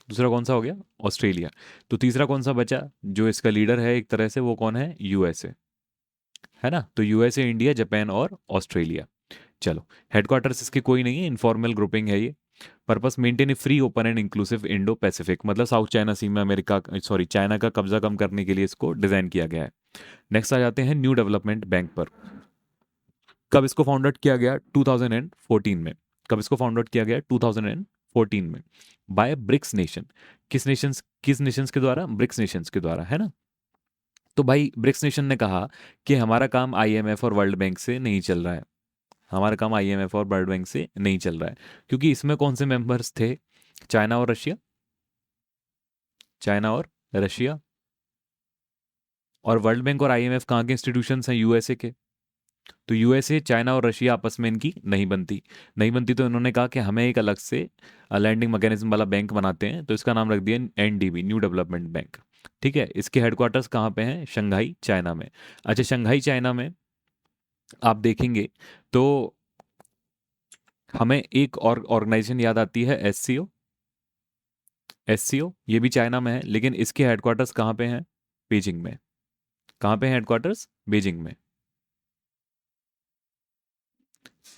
दूसरा कौन सा हो गया? ऑस्ट्रेलिया। तो तीसरा कौन सा बचा जो इसका लीडर है एक तरह से? वो कौन है? यूएसए, है ना। तो यूएसए, इंडिया, जापान और ऑस्ट्रेलिया। चलो, हेडक्वार्टर्स इसके कोई नहीं है, इनफॉर्मल ग्रुपिंग है ये। Purpose maintain A free, open and inclusive Indo Pacific, मतलब साउथ चाइना सी में अमेरिका, सॉरी, चाइना का कब्जा कम करने के लिए इसको डिजाइन किया गया है। नेक्स्ट आ जाते हैं न्यू डेवलपमेंट बैंक पर। कब इसको फाउंडेड किया गया? 2014 में। कब इसको फाउंडेड किया गया? 2014 में, बाय ब्रिक्स नेशन। किस नेशंस के द्वारा? ब्रिक्स नेशंस के द्वारा, है ना। तो भाई ब्रिक्स नेशन ने कहा कि हमारा काम आईएमएफ और वर्ल्ड बैंक से नहीं चल रहा है। हमारा काम आईएमएफ और वर्ल्ड बैंक से नहीं चल रहा है, क्योंकि इसमें कौन से मेंबर्स थे? चाइना और रशिया। चाइना और रशिया। और वर्ल्ड बैंक और आईएमएफ कहाँ के इंस्टीट्यूशंस हैं? यूएसए के। तो यूएसए, चाइना और रशिया आपस में इनकी नहीं बनती। नहीं बनती तो इन्होंने कहा कि हमें एक अलग से लैंडिंग मैकेनिज्म वाला बैंक बनाते हैं, तो इसका नाम रख दिया एनडीबी, न्यू डेवलपमेंट बैंक। ठीक है, इसके हेडक्वार्टर्स कहाँ पे हैं? शंघाई, चाइना में। अच्छा, शंघाई चाइना में आप देखेंगे तो हमें एक और ऑर्गेनाइजेशन याद आती है, एससीओ। एससीओ ये भी चाइना में है, लेकिन इसके हेडक्वार्टर्स कहाँ पे हैं? बीजिंग में। कहाँ पे हैं हेडक्वार्टर्स? बीजिंग में।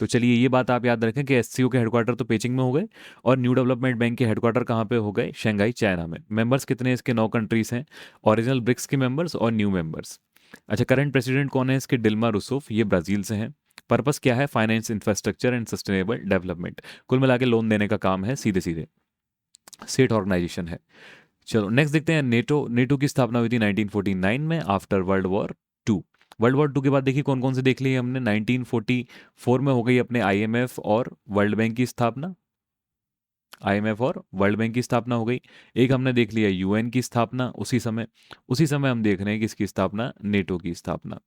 तो चलिए, ये बात आप याद रखें कि एससीओ के हेडक्वार्टर तो पेचिंग में हो गए, और न्यू डेवलपमेंट बैंक के हेडक्वार्टर कहाँ पे हो गए? शंघाई, चाइना में। मेंबर्स कितने हैं इसके? 9 कंट्रीज हैं, ओरिजिनल ब्रिक्स के मेंबर्स और न्यू मेंबर्स। अच्छा, करंट प्रेसिडेंट कौन है इसके? डिल्मा रूसोफ, ये ब्राजील से हैं। पर्पस क्या है? Finance, infrastructure and sustainable development. कुल मिला के लोन देने का काम है, सीधे सीधे स्टेट ऑर्गेनाइजेशन है। चलो नेक्स्ट देखते हैं, नेटो। नेटो की स्थापना हुई थी 1949 में, after world war two. World war two के बाद देखिए कौन कौन से देख लिए हमने। 1944 में हो गई अपने आईएमएफ और वर्ल्ड बैंक की स्थापना। आईएमएफ और वर्ल्ड बैंक की स्थापना हो गई। एक हमने देख लिया यूएन की स्थापना उसी समय हम देख रहे हैं किसकी स्थापना? नेटो की स्थापना।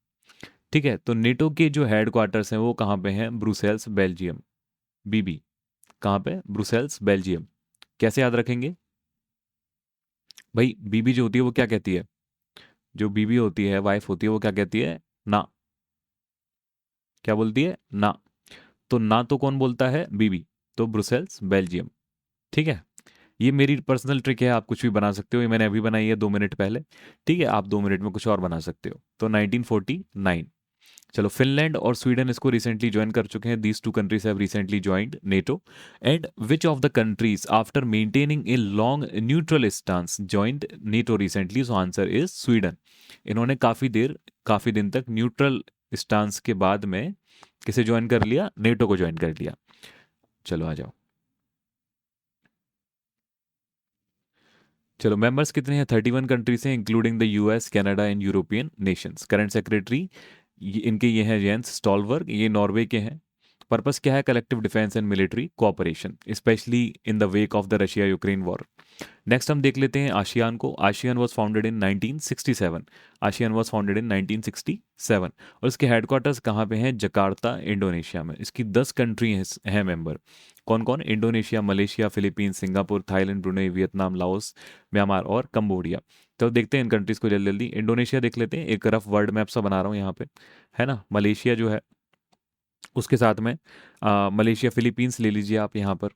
ठीक है, तो नेटो के जो हेड क्वार्टर्स हैं वो कहाँ पे हैं? Brussels, Belgium. बीबी कहाँ पे? Brussels, Belgium. कैसे याद रखेंगे भाई? बीबी जो होती है वो क्या कहती है? जो बीवी होती है, वाइफ होती है, वो क्या कहती है? ना। क्या बोलती है? ना। तो ना तो कौन बोलता है? बीवी। तो ब्रुसेल्स, बेल्जियम। ठीक है, ये मेरी पर्सनल ट्रिक है, आप कुछ भी बना सकते हो, ये मैंने अभी बनाई है 2 मिनट पहले। ठीक है, आप 2 मिनट में कुछ और बना सकते हो। तो 1949। चलो, फिनलैंड और स्वीडन इसको रिसेंटली ज्वाइन कर चुके हैं। These two countries have recently joined NATO. And which of the countries after maintaining a long neutral stance joined NATO recently? So answer is Sweden. इन्होंने काफी दिन तक न्यूट्रल स्टांस के बाद में किसे ज्वाइन कर लिया? नेटो को ज्वाइन कर लिया। चलो आ जाओ। चलो, मेंबर्स कितने हैं? 31 कंट्रीज हैं, including the US, Canada and European Nations. Current secretary इनके ये हैं जेंस स्टॉलबर्ग, ये नॉर्वे के हैं। पर्पस क्या है? Collective defence and military cooperation, specially in the wake of the Russia Ukraine war. Next हम देख लेते हैं आशियान को। ASEAN was founded in 1967। ASEAN was founded in 1967, और इसके हेडक्वार्टर्स कहाँ पे हैं? जकार्ता, इंडोनेशिया में। इसकी 10 कंट्री हैं मेंबर। कौन कौन? Indonesia, Malaysia, Philippines, Singapore, Thailand, Brunei, Vietnam, Laos, Myanmar और कंबोडिया। तो देखते हैं इन कंट्रीज को जल्दी जल्दी। इंडोनेशिया देख लेते हैं, एक रफ वर्ल्ड मैप सा बना रहा हूँ यहाँ पे, है ना। मलेशिया जो है उसके साथ में मलेशिया, फिलीपींस ले लीजिए आप यहाँ पर।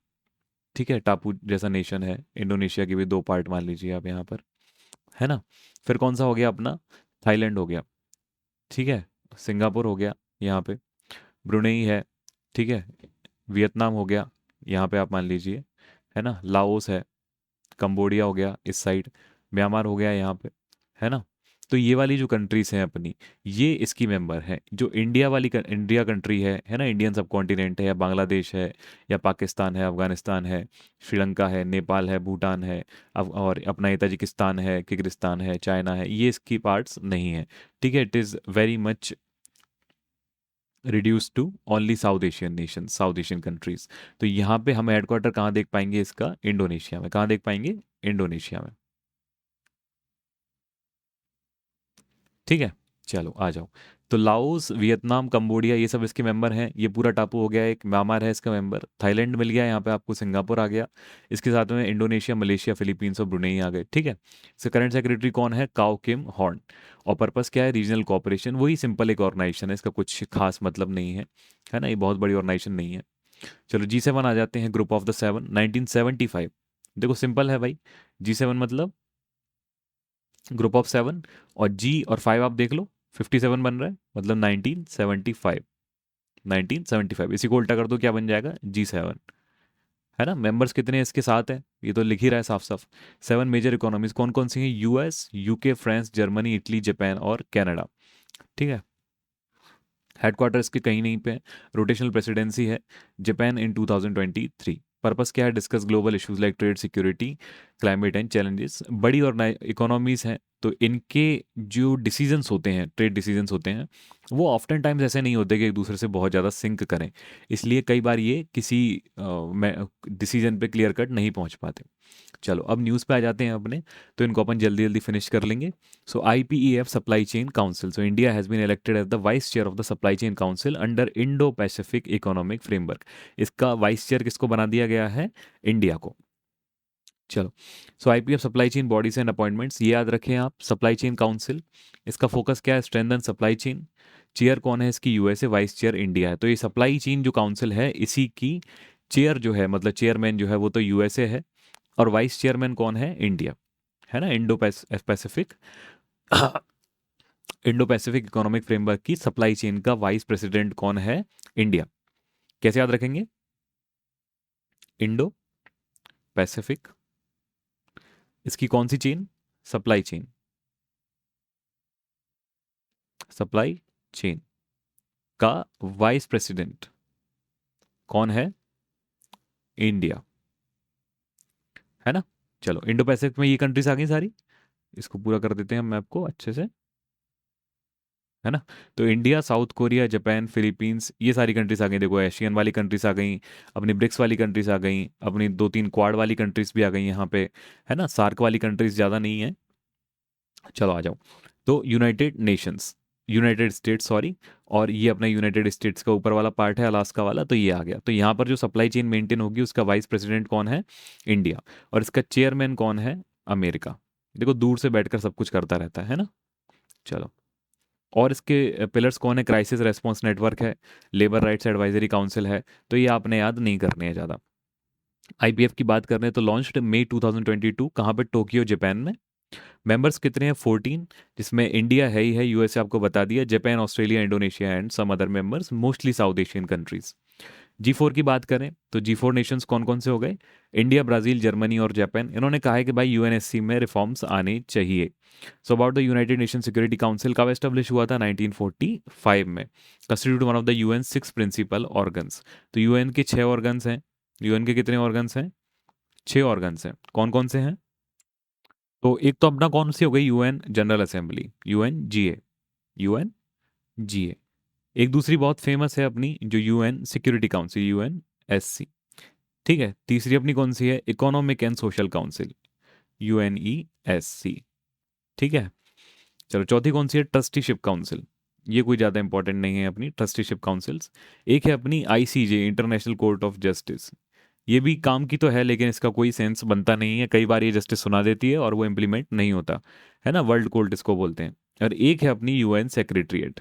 ठीक है, टापू जैसा नेशन है। इंडोनेशिया के भी 2 पार्ट मान लीजिए आप यहाँ पर, है ना। फिर कौन सा हो गया अपना? थाईलैंड हो गया। ठीक है, सिंगापुर हो गया यहाँ पे, ब्रुनेई है। ठीक है, वियतनाम हो गया यहाँ पे आप मान लीजिए, है ना। लाओस है, कंबोडिया हो गया इस साइड, म्यांमार हो गया यहाँ पे, है ना। तो ये वाली जो कंट्रीज हैं अपनी, ये इसकी मेंबर हैं। जो इंडिया वाली इंडिया कंट्री है ना, इंडियन सब कॉन्टिनेंट है, या बांग्लादेश है, या पाकिस्तान है, अफगानिस्तान है, श्रीलंका है, नेपाल है, भूटान है, अब और अपना ये ताजिकिस्तान है, किर्गिस्तान है, चाइना है, ये इसकी पार्ट्स नहीं है। ठीक है, it is very much reduce to only South Asian nation, South Asian countries. तो यहाँ पे हम हेडक्वार्टर कहाँ देख पाएंगे इसका? इंडोनेशिया में। कहाँ देख पाएंगे? इंडोनेशिया में। ठीक है, चलो आ जाओ। तो लाओस, वियतनाम, कंबोडिया, ये सब इसके मेंबर हैं। ये पूरा टापू हो गया, एक म्यांमार है इसका मेंबर, थाईलैंड मिल गया यहाँ पे आपको, सिंगापुर आ गया। इसके साथ में इंडोनेशिया, मलेशिया, फिलीपींस और ब्रुनेई आ गए। ठीक है, इसका करंट सेक्रेटरी कौन है? काओ किम हॉर्न। और पर्पस क्या है? Regional cooperation. वही सिंपल एक ऑर्गेनाइजेशन है, इसका कुछ खास मतलब नहीं है ना, ये बहुत बड़ी ऑर्गेनाइजेशन नहीं है। चलो G7 आ जाते हैं, ग्रुप ऑफ द सेवन, 1975। देखो सिंपल है भाई, G7 मतलब ग्रुप ऑफ सेवन, और जी और फाइव आप देख लो, 57 बन रहा है, मतलब 1975। 1975 इसी को उल्टा कर दो, क्या बन जाएगा? G7। है ना, मेंबर्स कितने इसके साथ हैं? ये तो लिख ही रहा है साफ साफ। 7 मेजर इकोनॉमीज कौन कौन सी हैं? US, UK, France, Germany, Italy, Japan और कनाडा। ठीक है, हेडक्वार्टर इसके कहीं नहीं पे है। रोटेशनल प्रेसिडेंसी है जापान इन 2023। पर्पस क्या है? Discuss global issues like trade, security, climate and challenges. बड़ी और इकोनॉमीज हैं, तो इनके जो डिसीजंस होते हैं, ट्रेड डिसीजंस होते हैं, वो ऑफ्टन टाइम्स ऐसे नहीं होते कि एक दूसरे से बहुत ज़्यादा सिंक करें। इसलिए कई बार ये किसी डिसीजन पे क्लियर कट नहीं पहुंच पाते। चलो अब न्यूज़ पे आ जाते हैं अपने, तो इनको अपन जल्दी जल्दी फिनिश कर लेंगे। So IPEF supply chain council, so India has been elected as the vice chair of the supply chain council under Indo Pacific economic framework. इसका वाइस चेयर किसको बना दिया गया है? इंडिया को। चलो, so IPF supply chain bodies and appointments, ये याद रखें आप। सप्लाई चेन काउंसिल, इसका फोकस क्या है? Strengthen supply chain. चेयर कौन है इसकी? USA, वाइस चेयर इंडिया है। तो ये सप्लाई चेन जो काउंसिल है, इसी की चेयर जो है, मतलब चेयरमैन जो है वो तो USA है, और वाइस चेयरमैन कौन है? इंडिया। है ना, Indo Pacific Indo Pacific economic framework की सप्लाई चेन का वाइस प्रेसिडेंट कौन है? इंडिया। कैसे याद रखेंगे? इंडो पैसिफिक, इसकी कौन सी chain? Supply chain. Supply chain का वाइस प्रेसिडेंट कौन है? इंडिया। है ना, चलो इंडो पैसिफिक में ये कंट्रीज आ गई सारी, इसको पूरा कर देते हैं हम मैप को अच्छे से। है ना, तो India, south Korea, Japan, Philippines, ये सारी कंट्रीज आ गई। देखो एशियन वाली कंट्रीज आ गई, अपनी ब्रिक्स वाली कंट्रीज आ गई, अपनी 2-3 क्वाड वाली कंट्रीज भी आ गई यहाँ पे। है ना, सार्क वाली कंट्रीज ज़्यादा नहीं है। चलो आ जाओ। तो United Nations, United states sorry, और ये अपना यूनाइटेड स्टेट्स का ऊपर वाला पार्ट है, अलास्का वाला, तो ये आ गया। तो यहाँ पर जो सप्लाई चेन मेंटेन होगी उसका वाइस प्रेसिडेंट कौन है? इंडिया। और इसका चेयरमैन कौन है? अमेरिका। देखो दूर से बैठकर सब कुछ करता रहता है ना। चलो, और इसके पिलर्स कौन है? क्राइसिस रेस्पॉन्स नेटवर्क है, लेबर राइट्स एडवाइजरी काउंसिल है। तो ये आपने याद नहीं करने हैं ज़्यादा। IPF की बात करें तो लॉन्च्ड मई 2022, कहाँ पे? टोक्यो, जापान में। मेंबर्स कितने हैं? 14, जिसमें इंडिया है ही है, USA आपको बता दिया, Japan, Australia, Indonesia and some other members, mostly South Asian countries. G4 की बात करें तो G4 नेशंस कौन कौन से हो गए? इंडिया, ब्राज़ील, जर्मनी और जापान। इन्होंने कहा है कि भाई UNSC में रिफॉर्म्स आने चाहिए। So about the united nation security council कब एस्टेब्लिश हुआ था? 1945 में। Constitute one of the UN 6 principal organs. तो UN के 6 ऑर्गन्स हैं। UN के कितने ऑर्गन्स हैं? 6 ऑर्गन्स हैं। कौन कौन से हैं? तो एक तो अपना कौन सी हो गई? UN general assembly, UNGA, UNGA। एक दूसरी बहुत फेमस है अपनी, जो UN सिक्योरिटी काउंसिल, UNSC। ठीक है, तीसरी अपनी कौन सी है? Economic and social council, UNESC। ठीक है, चलो चौथी कौन सी है? Trusteeship council. ये कोई ज़्यादा इंपॉर्टेंट नहीं है अपनी ट्रस्टीशिप काउंसिल्स। एक है अपनी ICJ, international court of justice. ये भी काम की तो है, लेकिन इसका कोई सेंस बनता नहीं है, कई बार ये जस्टिस सुना देती है और वो इम्प्लीमेंट नहीं होता। है ना, वर्ल्ड कोर्ट इसको बोलते हैं। और एक है अपनी UN सेक्रेटरीट।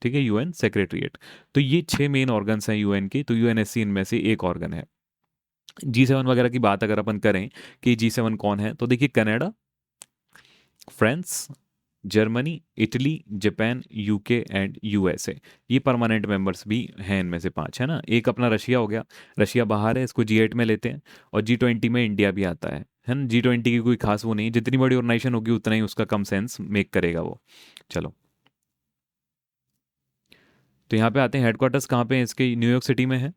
ठीक है, UN सेक्रेटरीट। तो ये 6 मेन ऑर्गन्स हैं UN के, तो UNSC इनमें से एक ऑर्गन है। G7 वगैरह की बात अगर अपन करें कि G7 कौन है, तो देखिए Canada, France, Germany, Italy, Japan, UK and USA। ये परमानेंट मेंबर्स भी हैं इनमें से 5। है ना, एक अपना रशिया हो गया, रशिया बाहर है, इसको G8 में लेते हैं। और G20 में इंडिया भी आता है। है ना। G20 की कोई खास वो नहीं है, जितनी बड़ी ऑर्गेनाइजेशन होगी उतना ही उसका कम सेंस मेक करेगा वो। चलो, तो यहाँ पे आते हैं, हेडक्वार्टर्स कहाँ पे है इसके, न्यूयॉर्क सिटी में है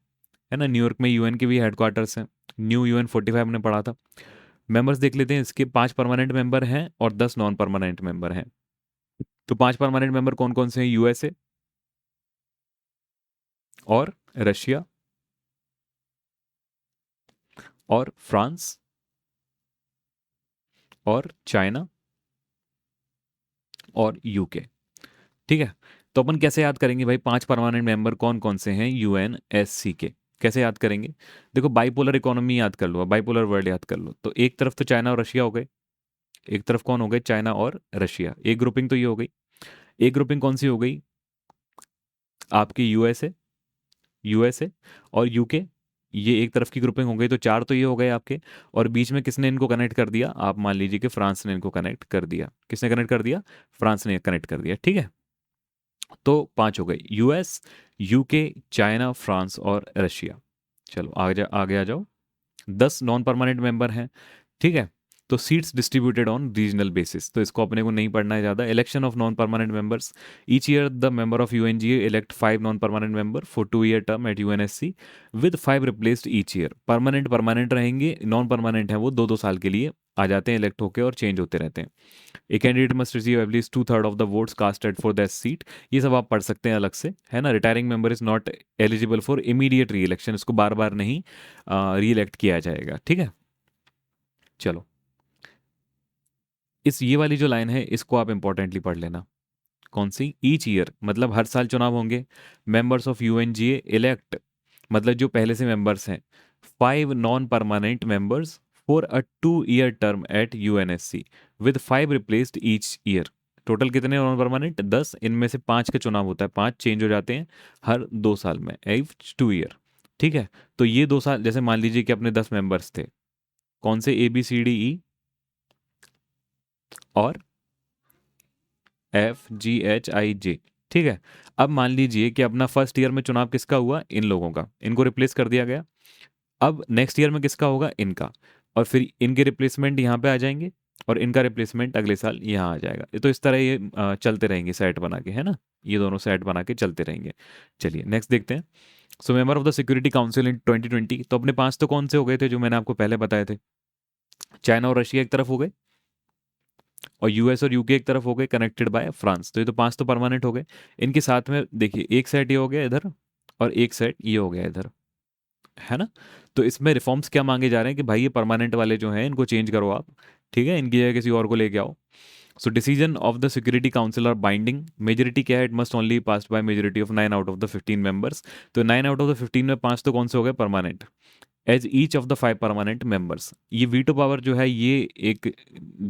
ना। न्यूयॉर्क में यूएन के भी हेडक्वार्टर्स हैं। न्यू UN 45 हमने पढ़ा था। मेंबर्स देख लेते हैं इसके, 5 परमानेंट मेंबर हैं और 10 नॉन परमानेंट मेंबर हैं। तो 5 परमानेंट मेंबर कौन कौन से हैं, USA और रशिया और फ्रांस और चाइना और UK। ठीक है। तो अपन कैसे याद करेंगे भाई, 5 परमानेंट मेंबर कौन कौन से हैं UNSC के, कैसे याद करेंगे। देखो, बाइपोलर इकोनॉमी याद कर लो, बाइपोलर वर्ल्ड याद कर लो, तो एक तरफ तो चाइना और रशिया हो गए, एक तरफ कौन हो गए, चाइना और रशिया, एक ग्रुपिंग तो ये हो गई। एक ग्रुपिंग कौन सी हो गई आपकी, यूएसए और यूके, ये एक तरफ की ग्रुपिंग हो गई, तो 4 तो ये हो गए आपके। और बीच में किसने इनको कनेक्ट कर दिया, आप मान लीजिए कि फ्रांस ने इनको कनेक्ट कर दिया। किसने कनेक्ट कर दिया, फ्रांस ने कनेक्ट कर दिया, ठीक है। तो 5 हो गए, US, UK, चाइना, फ्रांस और रशिया। चलो आगे आ जाओ। 10 नॉन परमानेंट मेंबर हैं, ठीक है। तो seats distributed on regional basis, तो इसको अपने को नहीं पढ़ना है ज़्यादा। Election of non permanent members, each year the member of UNGA elect 5 non permanent member for 2 year term at UNSC with 5 replaced each year. Permanent permanent रहेंगे, non permanent है वो 2-2 साल के लिए आ जाते हैं, इलेक्ट होकर और चेंज होते रहते हैं। A candidate must receive at least 2/3 of the votes casted for that seat. ये सब आप पढ़ सकते हैं अलग से, है ना। Retiring member is not eligible for immediate री इलेक्शन, इसको बार बार नहीं री इलेक्ट किया जाएगा, ठीक है। चलो, इस ये वाली जो लाइन है इसको आप इंपॉर्टेंटली पढ़ लेना। कौन सी, ईच ईयर मतलब हर साल चुनाव होंगे। मेंबर्स ऑफ UNGA इलेक्ट मतलब जो पहले से मेंबर्स हैं, 5 non permanent members for a 2 year term at UNSC with 5 replaced each year. Total कितने नॉन परमानेंट, 10, इनमें से 5 का चुनाव होता है, 5 चेंज हो जाते हैं हर 2 साल में, एव 2 ईयर। ठीक है। तो ये 2 साल, जैसे मान लीजिए कि अपने 10 मेंबर्स थे, कौन से, ABCDE और FGHIJ, ठीक है। अब मान लीजिए कि अपना फर्स्ट ईयर में चुनाव किसका हुआ, इन लोगों का, इनको रिप्लेस कर दिया गया। अब नेक्स्ट ईयर में किसका होगा, इनका, और फिर इनके रिप्लेसमेंट यहाँ पे आ जाएंगे और इनका रिप्लेसमेंट अगले साल यहाँ आ जाएगा। तो इस तरह ये चलते रहेंगे सेट बना के, है ना। ये दोनों सेट बना के चलते रहेंगे। चलिए नेक्स्ट देखते हैं। So member of the security Council in 2020, तो अपने 5 तो कौन से हो गए थे जो मैंने आपको पहले बताए थे, चाइना और रशिया एक तरफ हो गए, और US और UK एक तरफ हो गए कनेक्टेड बाय फ्रांस। तो ये तो 5 तो परमानेंट हो गए। इनके साथ में देखिए, एक सेट ये हो गया इधर और एक सेट ये हो गया इधर, है ना। तो इसमें रिफॉर्म्स क्या मांगे जा रहे हैं कि भाई ये परमानेंट वाले जो हैं इनको चेंज करो आप, ठीक है, इनकी जगह किसी और को लेके आओ। So decision of the security council are binding, majority क्या है, it must only passed by majority of 9 out of the 15 members. तो 9 आउट ऑफ द 15 में 5 तो कौन से हो गए, permanent, as each of the 5 permanent members. ये वीटो पावर जो है ये एक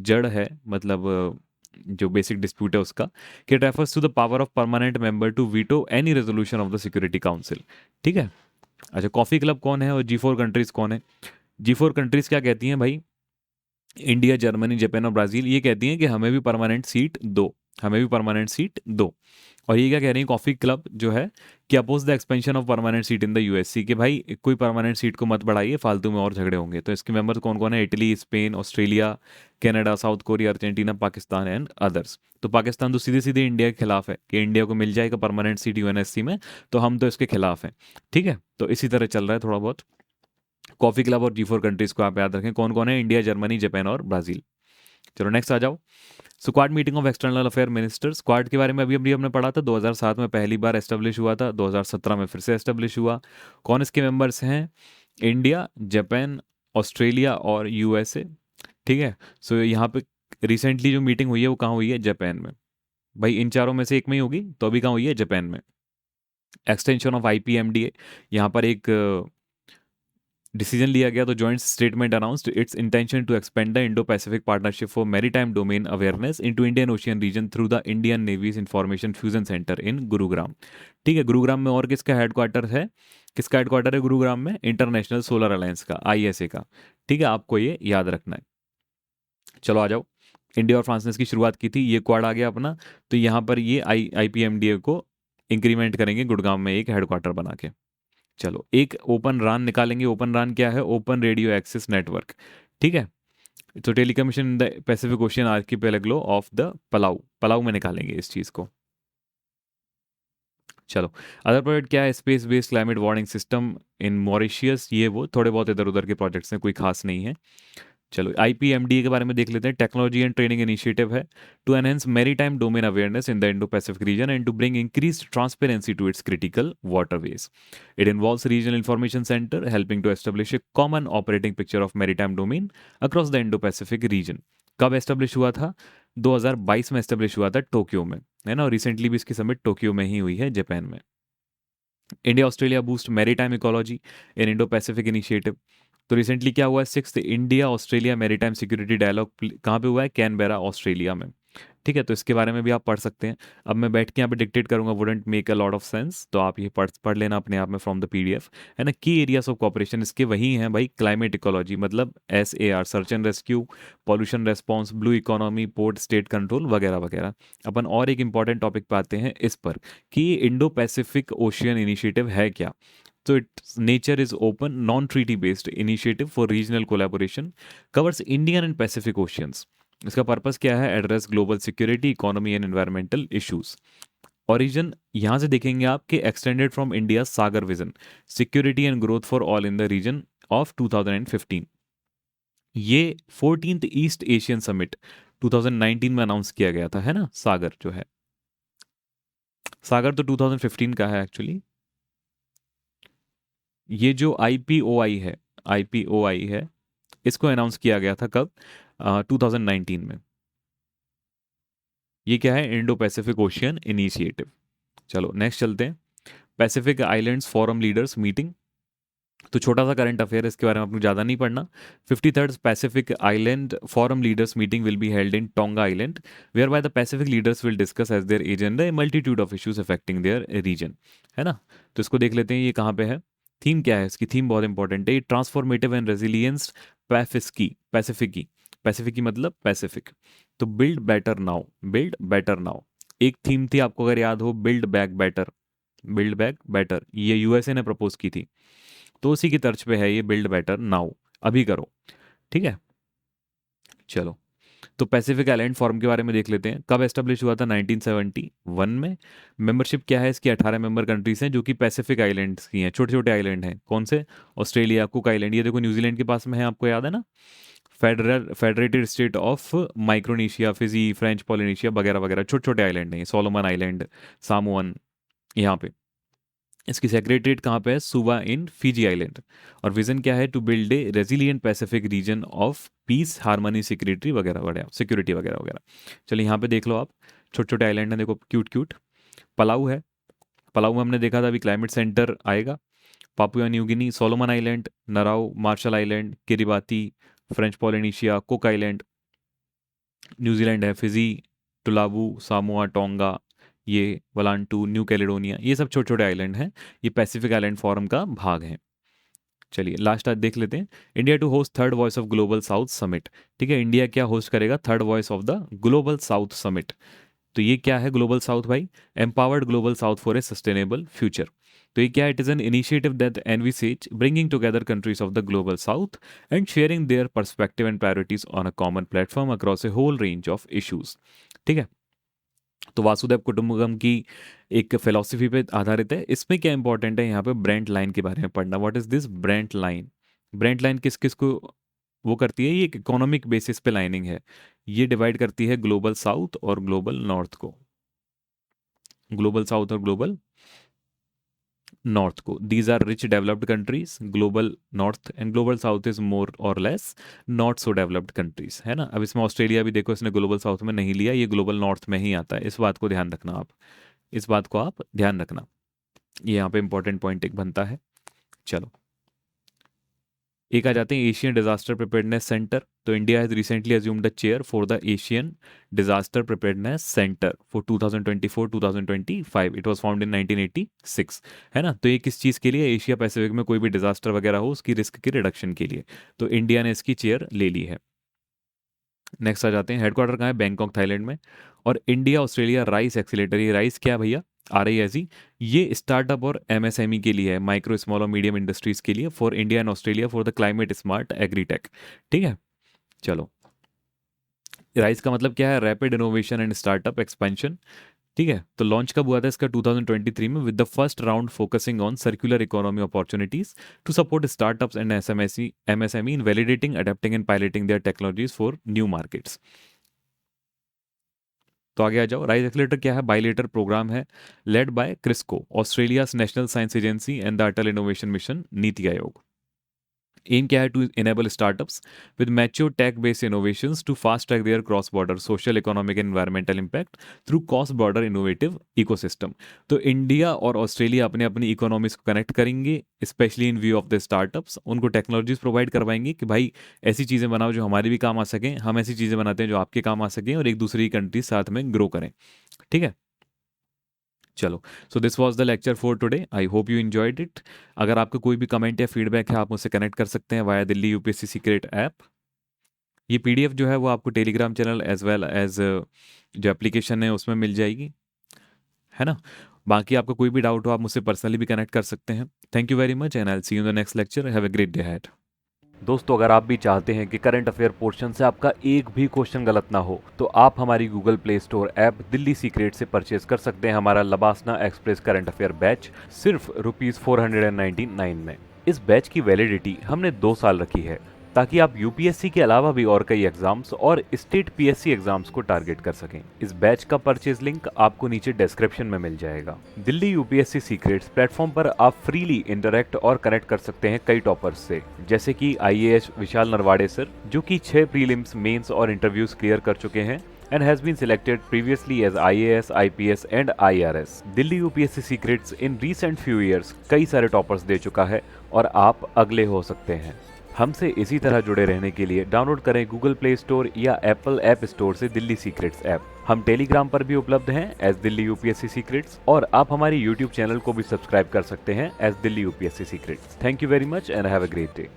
जड़ है, मतलब जो बेसिक डिस्प्यूट है उसका, कि it refers to the power of permanent member to veto any resolution of the security council, ठीक है। अच्छा, कॉफी क्लब कौन है और G4 कंट्रीज कौन है। G4 कंट्रीज क्या कहती हैं भाई, इंडिया, जर्मनी, जापान और ब्राजील, ये कहती हैं कि हमें भी परमानेंट सीट दो, हमें भी परमानेंट सीट दो। और ये क्या कह रही है, कॉफी क्लब जो है, कि oppose the expansion of permanent seat in the USC, कि भाई कोई परमानेंट सीट को मत बढ़ाइए, फालतू में और झगड़े होंगे। तो इसके मेंबर्स कौन कौन है, Italy, Spain, Australia, Canada, south Korea, Argentina, Pakistan and others. तो पाकिस्तान तो सीधे सीधे इंडिया के खिलाफ है कि इंडिया को मिल जाएगा परमानेंट सीट UNSC में, तो हम तो इसके खिलाफ हैं, ठीक है। तो इसी तरह चल रहा है थोड़ा बहुत। कॉफी क्लब और G4 कंट्रीज को आप याद रखें, कौन कौन है, इंडिया, जर्मनी, जापान और ब्राजील। चलो नेक्स्ट आ जाओ। Squad meeting of external affair minister, squad के बारे में अभी अभी हमने पढ़ा था, 2007 में पहली बार एस्टेब्लिश हुआ था, 2017 में फिर से एस्टेब्लिश हुआ। कौन इसके मेंबर्स हैं, इंडिया, जापान, ऑस्ट्रेलिया और USA, ठीक है। सो यहाँ पे रिसेंटली जो मीटिंग हुई है वो कहाँ हुई है, जापान में। भाई इन चारों में से एक में ही होगी, तो अभी कहाँ हुई है, जापान में। एक्सटेंशन ऑफ IPMDA, यहाँ पर एक डिसीजन लिया गया, तो joint statement announced its intention to expand the Indo Pacific partnership for maritime domain awareness into Indian Ocean region through the Indian navy's information fusion centre in Gurugram, ठीक है। गुरुग्राम में और किसका हेडक्वार्टर है, किसका हेडक्वार्टर है गुरुग्राम में, इंटरनेशनल सोलर अलायंस का, ISA का, ठीक है। आपको ये याद रखना है। चलो आ जाओ। इंडिया और फ्रांस ने इसकी शुरुआत की थी, ये क्वाड आ गया अपना, तो यहाँ पर ये IPMDA को इंक्रीमेंट करेंगे गुड़गांव में एक हेडक्वार्टर बना के। चलो एक ओपन रान निकालेंगे, ओपन रान क्या है, ओपन रेडियो एक्सेस नेटवर्क, ठीक है। तो telecommunication in the Pacific ocean archipelago of the Palau, Palau में निकालेंगे इस चीज़ को। चलो, अदर प्रोजेक्ट क्या है, space based climate warning system in Mauritius, ये वो थोड़े बहुत इधर उधर के प्रोजेक्ट्स हैं, कोई खास नहीं है। चलो, आईपीएमडी के बारे में देख लेते हैं। टेक्नोलॉजी एंड ट्रेनिंग इनिशिएटिव है to enhance maritime domain awareness in the Indo Pacific region and to bring increased transparency to its critical waterways. It involves regional information centre helping to establish a common operating picture of maritime domain across the Indo Pacific region. कब establish हुआ था? 2022 में establish हुआ था Tokyo में, है ना, और रिसेंटली भी इसकी समिट टोक्यो में ही हुई है, जापान में। India Australia boost maritime ecology in Indo Pacific initiative. तो रिसेंटली क्या हुआ है, 6th India Australia maritime security dialogue कहाँ पे हुआ है? कैनबेरा, ऑस्ट्रेलिया में। ठीक है, तो इसके बारे में भी आप पढ़ सकते हैं। अब मैं बैठ के यहाँ पे डिक्टेट करूंगा, wouldn't make a lot of sense, तो आप ये पढ़ लेना अपने आप में फ्रॉम द पीडीएफ, है ना। की एरियाज ऑफ कॉपरेशन इसके वही हैं भाई, क्लाइमेट इकोलॉजी मतलब SAR, search and rescue, pollution response, blue economy, port state control वगैरह वगैरह। अपन और एक इंपॉर्टेंट टॉपिक पे आते हैं इस पर कि इंडो पैसिफिक ओशियन इनिशिएटिव है क्या। So its nature is open, non-treaty based initiative for regional collaboration, covers Indian and Pacific Oceans. इसका पर्पस क्या है? Address global security, economy and environmental issues. Origin यहाँ से देखेंगे आप कि extended from India Sagar vision, security and growth for all in the region of 2015। ये 14th east Asian summit 2019 में अनाउंस किया गया था, है ना। सागर जो है, सागर तो 2015 का है एक्चुअली। ये जो आईपीओआई है, इसको अनाउंस किया गया था कब? 2019 में। ये क्या है? Indo Pacific ocean initiative. चलो नेक्स्ट चलते हैं। Pacific islands forum leaders meeting, तो छोटा सा करंट अफेयर, इसके बारे में आपको ज़्यादा नहीं पढ़ना। 53rd Pacific island forum leaders meeting will be held in Tonga island, where by the Pacific leaders will discuss as their agenda a multitude of issues affecting their region, है ना। तो इसको देख लेते हैं, ये कहाँ पे है। थीम क्या है इसकी? थीम बहुत इंपॉर्टेंट है, ट्रांसफॉर्मेटिव एंड रेजिलियंस पैसिफिकी, पैसिफिकी मतलब पैसिफिक। तो build better now, build better now एक थीम थी, आपको अगर याद हो, build back better, build back better, ये यूएसए ने प्रपोज की थी, तो उसी की तर्ज पे है ये बिल्ड बेटर नाउ, अभी करो। ठीक है, चलो, तो पैसिफिक आइलैंड फोरम के बारे में देख लेते हैं। कब एस्टेब्लिश हुआ था? 1971 में। मेंबरशिप क्या है इसकी? 18 मेंबर कंट्रीज हैं जो कि पैसिफिक आइलैंड्स की हैं, छोटे छोटे आइलैंड हैं। कौन से? ऑस्ट्रेलिया, कुक आइलैंड, ये देखो न्यूजीलैंड के पास में है, आपको याद है ना। Federated state of Micronesia, Fiji, French Polynesia वगैरह वगैरह, छोटे छोटे आइलैंड हैं, सोलोमन आइलैंड, सामोअन, यहाँ पे। इसकी सेक्रेटरीट कहाँ पे है? Suva in Fiji island. और विजन क्या है? To build a resilient Pacific region of peace, harmony, security वगैरह वगैरह, सिक्योरिटी वगैरह वगैरह। चलिए यहाँ पे देख लो आप, छोटे छोटे आइलैंड हैं, देखो क्यूट क्यूट। पलाऊ है, पलाऊ में हमने देखा था अभी क्लाइमेट सेंटर आएगा। Papua New Guinea, Solomon island, Nauru, Marshall island, Kiribati, French Polynesia, Cook island, New Zealand है, फिजी, टुलाबू, सामोआ, टोंगा, ये वलांटू, न्यू कैलेडोनिया, ये सब छोटे छोटे आइलैंड हैं। ये पैसिफिक आइलैंड फोरम का भाग है। चलिए लास्ट आज देख लेते हैं। India to host third voice of global south summit. ठीक है, इंडिया क्या होस्ट करेगा? Third voice of the global south summit. तो ये क्या है ग्लोबल साउथ भाई? Empowered global south for a sustainable future. तो ये क्या है? It is an initiative that envisages bringing together countries of the global south and sharing their perspective and priorities on a common platform across a whole range of issues. ठीक है, तो वासुदेव कुटुंबकम की एक philosophy पे आधारित है। इसमें क्या इंपॉर्टेंट है, यहाँ पे ब्रेंट लाइन के बारे में पढ़ना। What is this Brent line? Brent line किस किस को वो करती है? ये एक इकोनॉमिक बेसिस पे लाइनिंग है। ये डिवाइड करती है ग्लोबल साउथ और ग्लोबल नॉर्थ को, ग्लोबल साउथ और ग्लोबल नॉर्थ को। These are rich developed countries, global north, and global south is more और less not so developed countries, है ना। अब इसमें ऑस्ट्रेलिया भी देखो, इसने ग्लोबल साउथ में नहीं लिया, ये ग्लोबल नॉर्थ में ही आता है। इस बात को ध्यान रखना आप, इस बात को आप ध्यान रखना, ये यहाँ पे इंपॉर्टेंट पॉइंट एक बनता है। चलो एक आ जाते हैं एशियन डिजास्टर प्रिपेयर्डनेस सेंटर। तो India has recently assumed the chair for the Asian disaster preparedness centre for 2024-2025। It was found in 1986, है ना। तो ये किस चीज़ के लिए? एशिया पैसिफिक में कोई भी डिजास्टर वगैरह हो उसकी रिस्क की रिडक्शन के लिए। तो इंडिया ने इसकी चेयर ले ली है। नेक्स्ट आ जाते हैं, हेडक्वार्टर कहाँ है? बैंकॉक थाईलैंड में। और इंडिया ऑस्ट्रेलिया राइस एक्सीलेटर, ये राइस क्या भैया? RISE, ये स्टार्टअप और MSME के लिए है, माइक्रो स्मॉल और मीडियम इंडस्ट्रीज के लिए, for India and Australia for the climate smart agritech. ठीक है, चलो राइज का मतलब क्या है? Rapid innovation and startup expansion. ठीक है, तो लॉन्च कब हुआ था इसका? 2023 में, with the first round focusing on circular economy opportunities to support startups and MSME in validating, adapting and piloting their technologies for new markets. तो आगे आ जाओ। राइज एक्सीलरेटर क्या है? बाइलेटर प्रोग्राम है, लेड बाय क्रिस्को, Australia National Science Agency and the Atal Innovation Mission, NITI Aayog. Aim क्या है? To enable startups with mature tech based innovations to fast track their cross border social economic and environmental impact through cross border innovative ecosystem. तो India और Australia अपने अपनी economies को connect करेंगे, specially in view of the startups. उनको technologies provide करवाएंगे कि भाई ऐसी चीज़ें बनाओ जो हमारी भी काम आ सकें, हम ऐसी चीज़ें बनाते हैं जो आपके काम आ सकें, और एक दूसरी कंट्री साथ में ग्रो करें। ठीक है, चलो। So this was the lecture for today, I hope you enjoyed it. अगर आपका कोई भी कमेंट या फीडबैक है, आप मुझसे कनेक्ट कर सकते हैं via Delhi UPSC secret app. ये पीडीएफ जो है वो आपको Telegram channel as well as जो एप्लीकेशन है उसमें मिल जाएगी, है ना। बाकी आपका कोई भी डाउट हो आप मुझसे पर्सनली भी कनेक्ट कर सकते हैं। Thank you very much and I will see you in the next lecture. Have a great day ahead. दोस्तों, अगर आप भी चाहते हैं कि करंट अफेयर पोर्शन से आपका एक भी क्वेश्चन गलत ना हो, तो आप हमारी Google play store app Delhi secret से परचेज कर सकते हैं हमारा LBSNAA express current affair batch सिर्फ ₹499 में। इस बैच की वैलिडिटी हमने 2 साल रखी है, ताकि आप यूपीएससी के अलावा भी और कई एग्जाम्स और स्टेट पीएससी एग्जाम्स को टारगेट कर सकें। इस बैच का परचेज लिंक आपको नीचे डिस्क्रिप्शन में मिल जाएगा। दिल्ली यूपीएससी सीक्रेट्स प्लेटफॉर्म पर आप फ्रीली इंटरेक्ट और कनेक्ट कर सकते हैं कई टॉपर्स से, जैसे कि आईएएस विशाल नरवाड़े सर, जो कि 6 प्रीलिम्स, मेंस और इंटरव्यूज क्लियर कर चुके हैं and has been selected previously as IAS, IPS and IRS. Delhi UPSC secrets in recent few years कई सारे टॉपर्स दे चुका है और आप अगले हो सकते हैं। हमसे इसी तरह जुड़े रहने के लिए डाउनलोड करें गूगल प्ले स्टोर या एप्पल ऐप स्टोर से दिल्ली सीक्रेट्स ऐप। हम टेलीग्राम पर भी उपलब्ध हैं एज दिल्ली यूपीएससी सीक्रेट्स, और आप हमारे यूट्यूब चैनल को भी सब्सक्राइब कर सकते हैं as Delhi UPSC secrets. Thank you very much and have a great day.